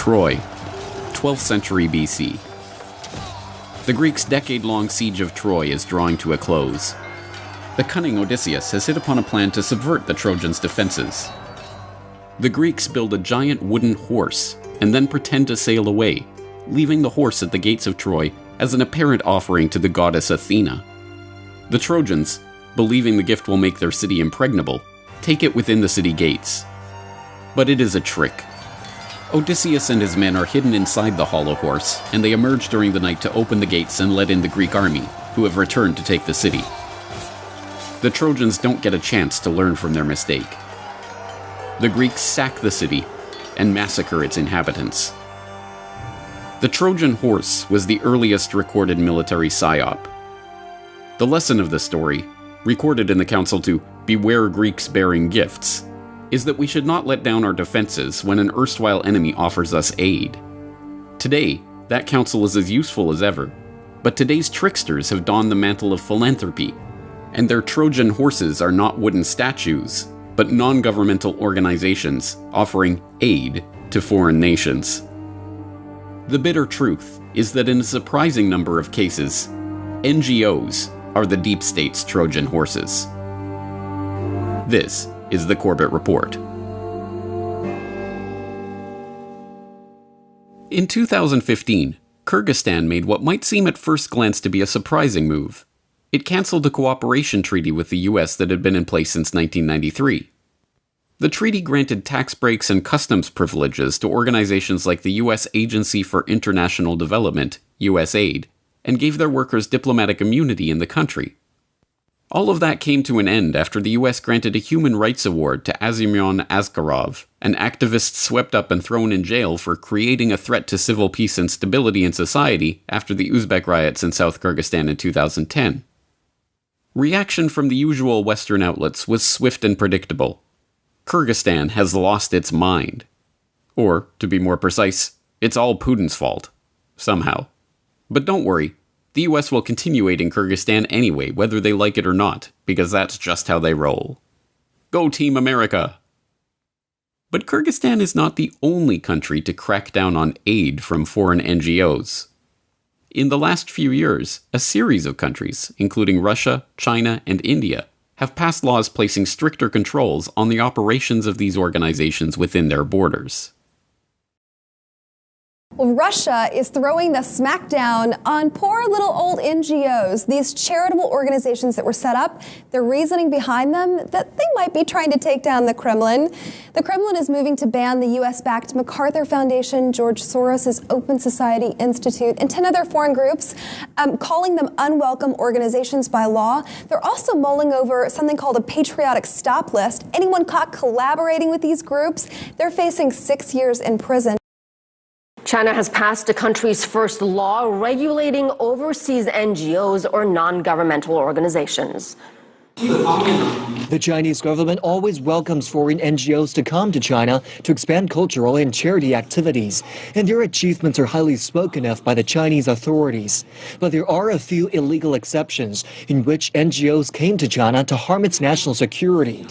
Troy, 12th century BC. The Greeks' decade-long siege of Troy is drawing to a close. The cunning Odysseus has hit upon a plan to subvert the Trojans' defenses. The Greeks build a giant wooden horse and then pretend to sail away, leaving the horse at the gates of Troy as an apparent offering to the goddess Athena. The Trojans, believing the gift will make their city impregnable, take it within the city gates. But it is a trick. Odysseus and his men are hidden inside the hollow horse, and they emerge during the night to open the gates and let in the Greek army, who have returned to take the city. The Trojans don't get a chance to learn from their mistake. The Greeks sack the city and massacre its inhabitants. The Trojan horse was the earliest recorded military psyop. The lesson of the story, recorded in the council to "Beware Greeks bearing gifts," is that we should not let down our defenses when an erstwhile enemy offers us aid. Today, that counsel is as useful as ever, but today's tricksters have donned the mantle of philanthropy, and their Trojan horses are not wooden statues, but non-governmental organizations offering aid to foreign nations. The bitter truth is that in a surprising number of cases, NGOs are the deep state's Trojan horses. This is the Corbett Report. In 2015, Kyrgyzstan made what might seem at first glance to be a surprising move. It cancelled a cooperation treaty with the US that had been in place since 1993. The treaty granted tax breaks and customs privileges to organizations like the U.S. Agency for International Development, USAID, and gave their workers diplomatic immunity in the country. All of that came to an end after the U.S. granted a human rights award to Azimyan Askarov, an activist swept up and thrown in jail for creating a threat to civil peace and stability in society after the Uzbek riots in South Kyrgyzstan in 2010. Reaction from the usual Western outlets was swift and predictable. Kyrgyzstan has lost its mind. Or, to be more precise, it's all Putin's fault. Somehow. But don't worry, the US will continue aiding Kyrgyzstan anyway, whether they like it or not, because that's just how they roll. Go Team America! But Kyrgyzstan is not the only country to crack down on aid from foreign NGOs. In the last few years, a series of countries, including Russia, China, and India, have passed laws placing stricter controls on the operations of these organizations within their borders. Well, Russia is throwing the smackdown on poor little old NGOs, these charitable organizations that were set up. The reasoning behind them, that they might be trying to take down the Kremlin. The Kremlin is moving to ban the U.S.-backed MacArthur Foundation, George Soros' Open Society Institute, and 10 other foreign groups, calling them unwelcome organizations by law. They're also mulling over something called a patriotic stop list. Anyone caught collaborating with these groups, they're facing 6 years in prison. China has passed the country's first law regulating overseas NGOs or non-governmental organizations. The Chinese government always welcomes foreign NGOs to come to China to expand cultural and charity activities, and their achievements are highly spoken of by the Chinese authorities. But there are a few illegal exceptions in which NGOs came to China to harm its national security.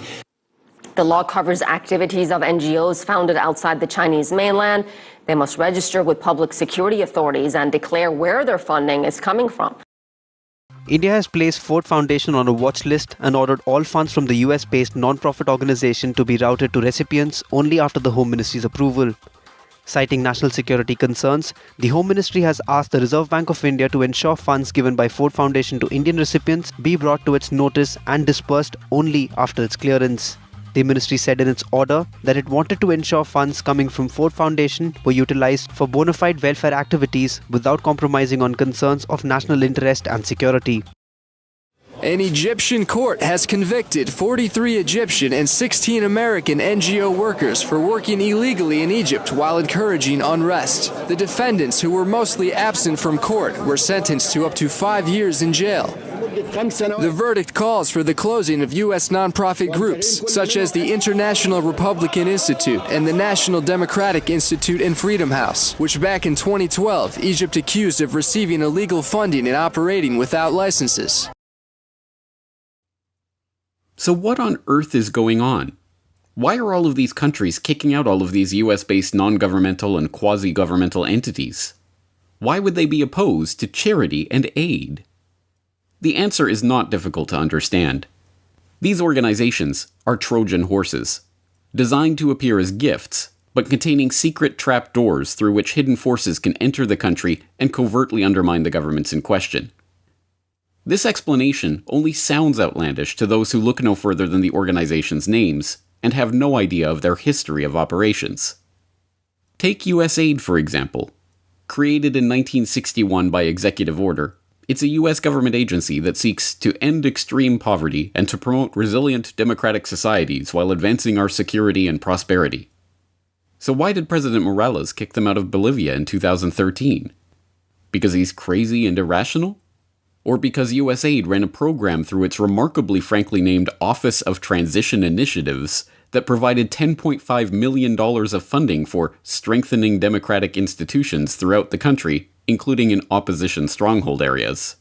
The law covers activities of NGOs founded outside the Chinese mainland. They must register with public security authorities and declare where their funding is coming from. India has placed Ford Foundation on a watch list and ordered all funds from the US-based non-profit organization to be routed to recipients only after the Home Ministry's approval. Citing national security concerns, the Home Ministry has asked the Reserve Bank of India to ensure funds given by Ford Foundation to Indian recipients be brought to its notice and dispersed only after its clearance. The ministry said in its order that it wanted to ensure funds coming from Ford Foundation were utilized for bona fide welfare activities without compromising on concerns of national interest and security. An Egyptian court has convicted 43 Egyptian and 16 American NGO workers for working illegally in Egypt while encouraging unrest. The defendants, who were mostly absent from court, were sentenced to up to 5 years in jail. The verdict calls for the closing of U.S. nonprofit groups, such as the International Republican Institute and the National Democratic Institute and Freedom House, which back in 2012, Egypt accused of receiving illegal funding and operating without licenses. So what on earth is going on? Why are all of these countries kicking out all of these US-based non-governmental and quasi-governmental entities? Why would they be opposed to charity and aid? The answer is not difficult to understand. These organizations are Trojan horses, designed to appear as gifts, but containing secret trapdoors through which hidden forces can enter the country and covertly undermine the governments in question. This explanation only sounds outlandish to those who look no further than the organization's names and have no idea of their history of operations. Take USAID, for example. Created in 1961 by executive order, it's a US government agency that seeks to end extreme poverty and to promote resilient democratic societies while advancing our security and prosperity. So why did President Morales kick them out of Bolivia in 2013? Because he's crazy and irrational? Or because USAID ran a program through its remarkably frankly named Office of Transition Initiatives that provided $10.5 million of funding for strengthening democratic institutions throughout the country, including in opposition stronghold areas?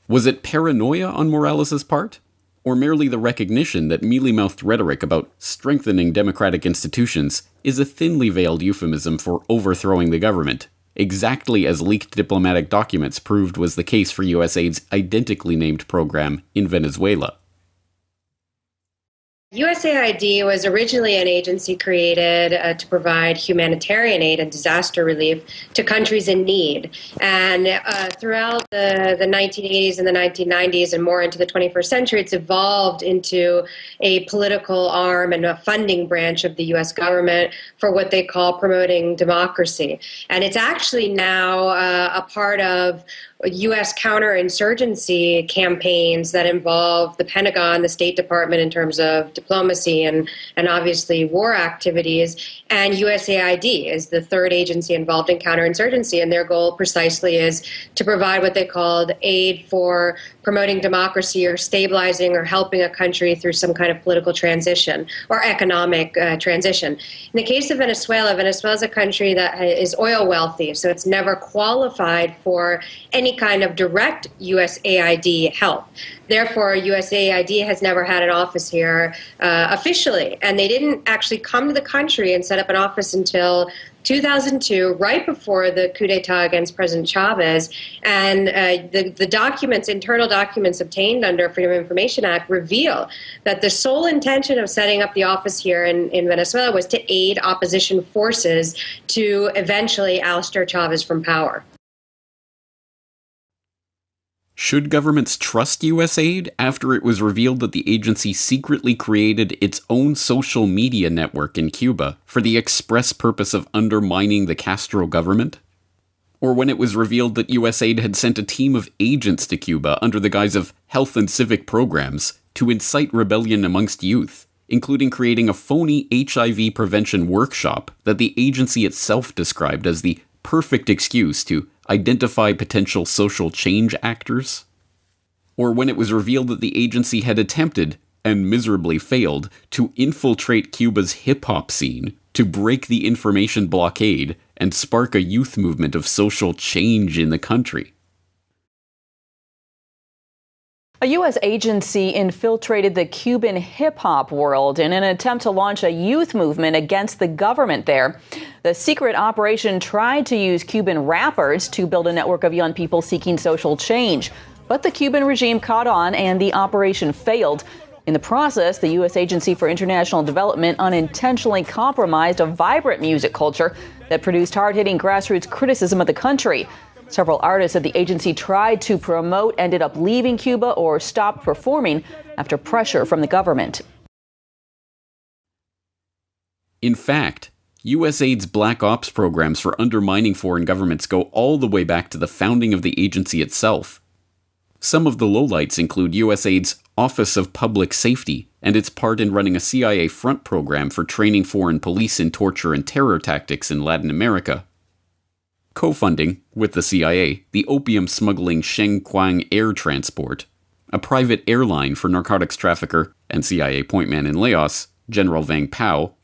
Was it paranoia on Morales' part? Or merely the recognition that mealy-mouthed rhetoric about strengthening democratic institutions is a thinly veiled euphemism for overthrowing the government, exactly as leaked diplomatic documents proved was the case for USAID's identically named program in Venezuela? USAID was originally an agency created to provide humanitarian aid and disaster relief to countries in need. And throughout the 1980s and the 1990s and more into the 21st century, it's evolved into a political arm and a funding branch of the U.S. government for what they call promoting democracy. And it's actually now a part of U.S. counterinsurgency campaigns that involve the Pentagon, the State Department in terms of diplomacy and obviously war activities, and USAID is the third agency involved in counterinsurgency, and their goal precisely is to provide what they called aid for promoting democracy or stabilizing or helping a country through some kind of political transition or economic transition. In the case of Venezuela, Venezuela is a country that is oil wealthy, so it's never qualified for any kind of direct USAID help. Therefore, USAID has never had an office here officially, and they didn't actually come to the country and set up an office until 2002, right before the coup d'etat against President Chavez. And the documents, internal documents obtained under Freedom of Information Act reveal that the sole intention of setting up the office here in Venezuela was to aid opposition forces to eventually ouster Chavez from power. Should governments trust USAID after it was revealed that the agency secretly created its own social media network in Cuba for the express purpose of undermining the Castro government? Or when it was revealed that USAID had sent a team of agents to Cuba under the guise of health and civic programs to incite rebellion amongst youth, including creating a phony HIV prevention workshop that the agency itself described as the perfect excuse to identify potential social change actors? Or when it was revealed that the agency had attempted, and miserably failed, to infiltrate Cuba's hip-hop scene, to break the information blockade, and spark a youth movement of social change in the country? A U.S. agency infiltrated the Cuban hip-hop world in an attempt to launch a youth movement against the government there. The secret operation tried to use Cuban rappers to build a network of young people seeking social change. But the Cuban regime caught on and the operation failed. In the process, the U.S. Agency for International Development unintentionally compromised a vibrant music culture that produced hard-hitting grassroots criticism of the country. Several artists at the agency tried to promote ended up leaving Cuba or stopped performing after pressure from the government. In fact, USAID's Black Ops programs for undermining foreign governments go all the way back to the founding of the agency itself. Some of the lowlights include USAID's Office of Public Safety and its part in running a CIA front program for training foreign police in torture and terror tactics in Latin America. Co-funding, with the CIA, the opium-smuggling Shengquang Air Transport, a private airline for narcotics trafficker and CIA pointman in Laos, General Vang Pao,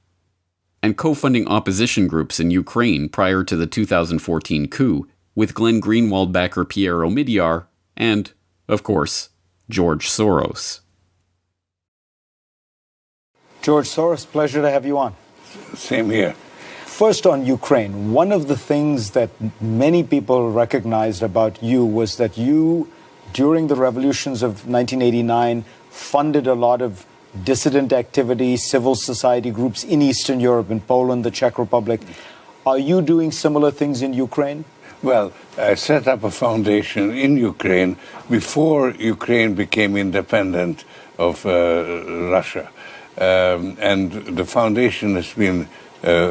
and co-funding opposition groups in Ukraine prior to the 2014 coup, with Glenn Greenwald backer Pierre Omidyar, and, of course, George Soros. George Soros, pleasure to have you on. Same here. First, on Ukraine, one of the things that many people recognized about you was that you, during the revolutions of 1989, funded a lot of dissident activity, civil society groups in Eastern Europe, in Poland, the Czech Republic. Are you doing similar things in Ukraine? Well, I set up a foundation in Ukraine before Ukraine became independent of Russia. And the foundation has been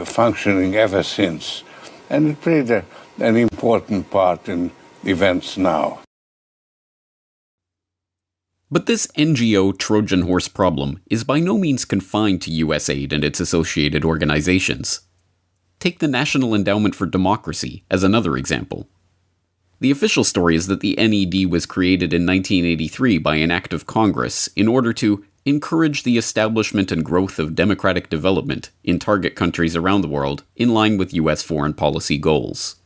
functioning ever since. And it played an important part in events now. But this NGO Trojan horse problem is by no means confined to US aid and its associated organizations. Take the National Endowment for Democracy as another example. The official story is that the NED was created in 1983 by an act of Congress in order to encourage the establishment and growth of democratic development in target countries around the world in line with US foreign policy goals.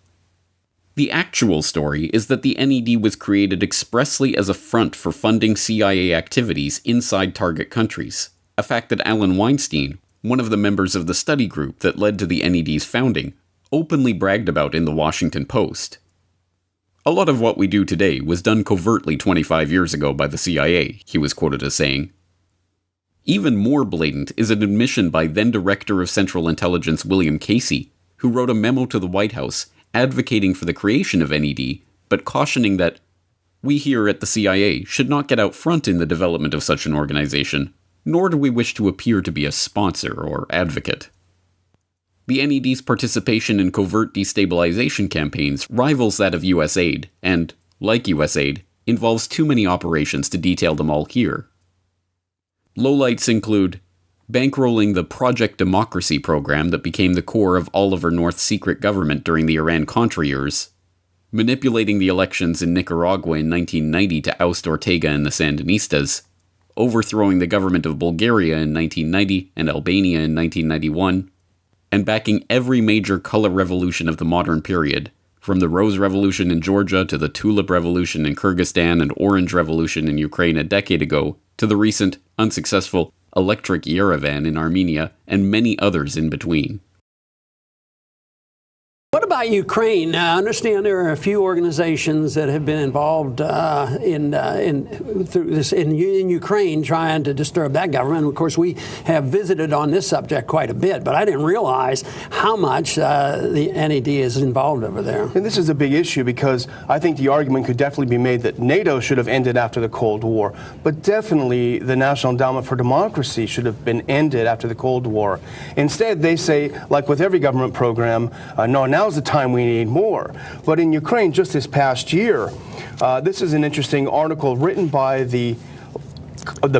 The actual story is that the NED was created expressly as a front for funding CIA activities inside target countries, a fact that Alan Weinstein, one of the members of the study group that led to the NED's founding, openly bragged about in the Washington Post. A lot of what we do today was done covertly 25 years ago by the CIA, he was quoted as saying. Even more blatant is an admission by then-Director of Central Intelligence William Casey, who wrote a memo to the White House advocating for the creation of NED, but cautioning that we here at the CIA should not get out front in the development of such an organization, nor do we wish to appear to be a sponsor or advocate. The NED's participation in covert destabilization campaigns rivals that of US aid, and, like US aid, involves too many operations to detail them all here. Lowlights include bankrolling the Project Democracy program that became the core of Oliver North's secret government during the Iran-Contra years, manipulating the elections in Nicaragua in 1990 to oust Ortega and the Sandinistas, overthrowing the government of Bulgaria in 1990 and Albania in 1991, and backing every major color revolution of the modern period, from the Rose Revolution in Georgia to the Tulip Revolution in Kyrgyzstan and Orange Revolution in Ukraine a decade ago, to the recent, unsuccessful Electric Yerevan in Armenia, and many others in between. What about Ukraine? I understand there are a few organizations that have been involved in Ukraine trying to disturb that government. Of course, we have visited on this subject quite a bit, but I didn't realize how much the NED is involved over there. And this is a big issue because I think the argument could definitely be made that NATO should have ended after the Cold War, but definitely the National Endowment for Democracy should have been ended after the Cold War. Instead, they say, like with every government program, no, now's the time we need more. But in Ukraine, just this past year, this is an interesting article written by the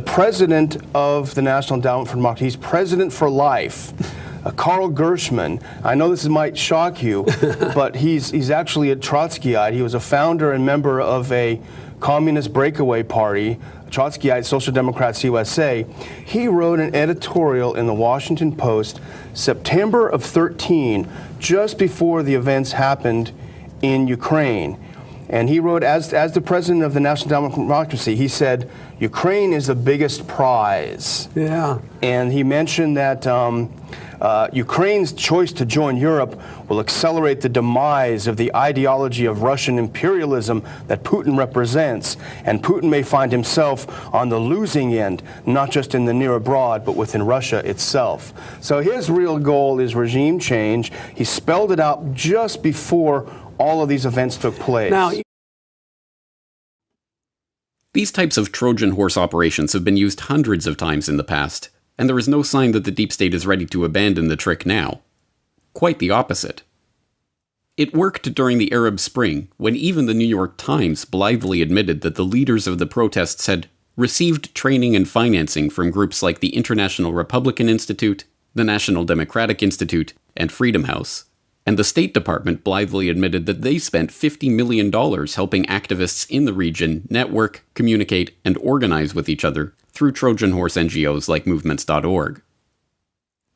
president of the National Endowment for Democracy. He's president for life. Karl Gershman. I know this might shock you, but he's actually a Trotskyite. He was a founder and member of a communist breakaway party, Trotskyite Social Democrats USA. He wrote an editorial in the Washington Post September of 13, just before the events happened in Ukraine. And he wrote, as the president of the National Endowment for Democracy, he said, Ukraine is the biggest prize. Yeah. And he mentioned that Ukraine's choice to join Europe will accelerate the demise of the ideology of Russian imperialism that Putin represents, and Putin may find himself on the losing end, not just in the near abroad, but within Russia itself. So his real goal is regime change. He spelled it out just before all of these events took place. Now, these types of Trojan horse operations have been used hundreds of times in the past, and there is no sign that the deep state is ready to abandon the trick now. Quite the opposite. It worked during the Arab Spring, when even the New York Times blithely admitted that the leaders of the protests had received training and financing from groups like the International Republican Institute, the National Democratic Institute, and Freedom House. And the State Department blithely admitted that they spent $50 million helping activists in the region network, communicate, and organize with each other through Trojan horse NGOs like Movements.org.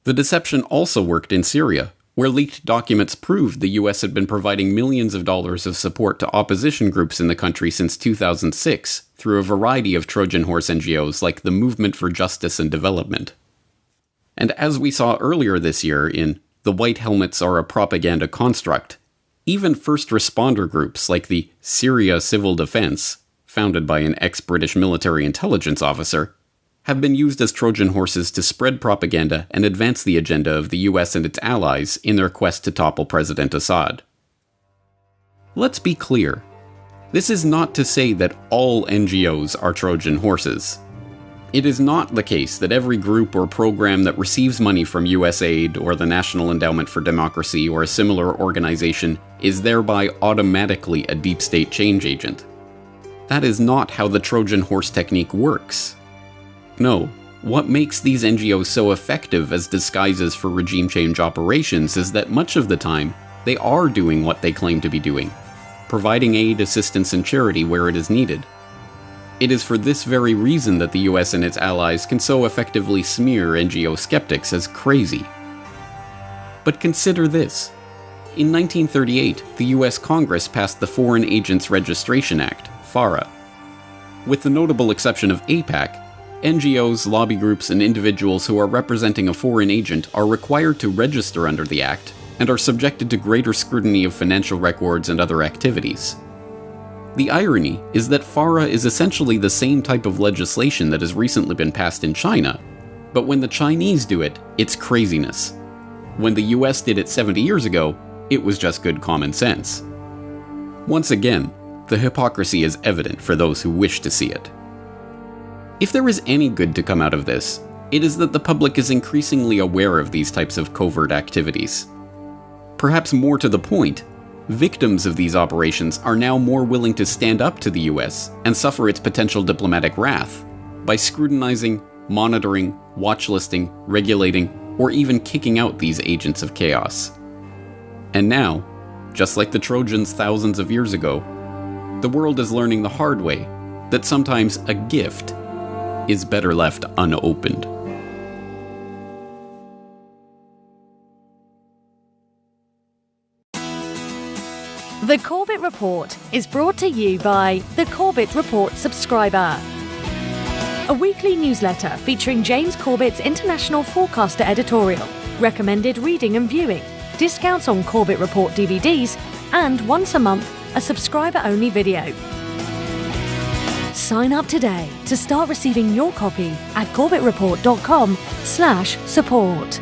The deception also worked in Syria, where leaked documents proved the US had been providing millions of dollars of support to opposition groups in the country since 2006 through a variety of Trojan horse NGOs like the Movement for Justice and Development. And as we saw earlier this year in The White Helmets Are a Propaganda Construct, even first responder groups like the Syria Civil Defense, founded by an ex-British military intelligence officer, have been used as Trojan horses to spread propaganda and advance the agenda of the US and its allies in their quest to topple President Assad. Let's be clear. This is not to say that all NGOs are Trojan horses. It is not the case that every group or program that receives money from US aid or the National Endowment for Democracy or a similar organization is thereby automatically a deep state change agent. That is not how the Trojan horse technique works. No, what makes these NGOs so effective as disguises for regime change operations is that much of the time, they are doing what they claim to be doing, providing aid, assistance, and charity where it is needed. It is for this very reason that the US and its allies can so effectively smear NGO skeptics as crazy. But consider this. In 1938, the US Congress passed the Foreign Agents Registration Act, FARA. With the notable exception of AIPAC, NGOs, lobby groups, and individuals who are representing a foreign agent are required to register under the Act and are subjected to greater scrutiny of financial records and other activities. The irony is that FARA is essentially the same type of legislation that has recently been passed in China, but when the Chinese do it, it's craziness. When the US did it 70 years ago, it was just good common sense. Once again, the hypocrisy is evident for those who wish to see it. If there is any good to come out of this, it is that the public is increasingly aware of these types of covert activities. Perhaps more to the point, victims of these operations are now more willing to stand up to the US and suffer its potential diplomatic wrath by scrutinizing, monitoring, watchlisting, regulating, or even kicking out these agents of chaos. And now, just like the Trojans thousands of years ago, the world is learning the hard way that sometimes a gift is better left unopened. The Corbett Report is brought to you by the Corbett Report subscriber, a weekly newsletter featuring James Corbett's International Forecaster editorial, recommended reading and viewing, discounts on Corbett Report DVDs, and once a month, a subscriber-only video. Sign up today to start receiving your copy at corbettreport.com/support.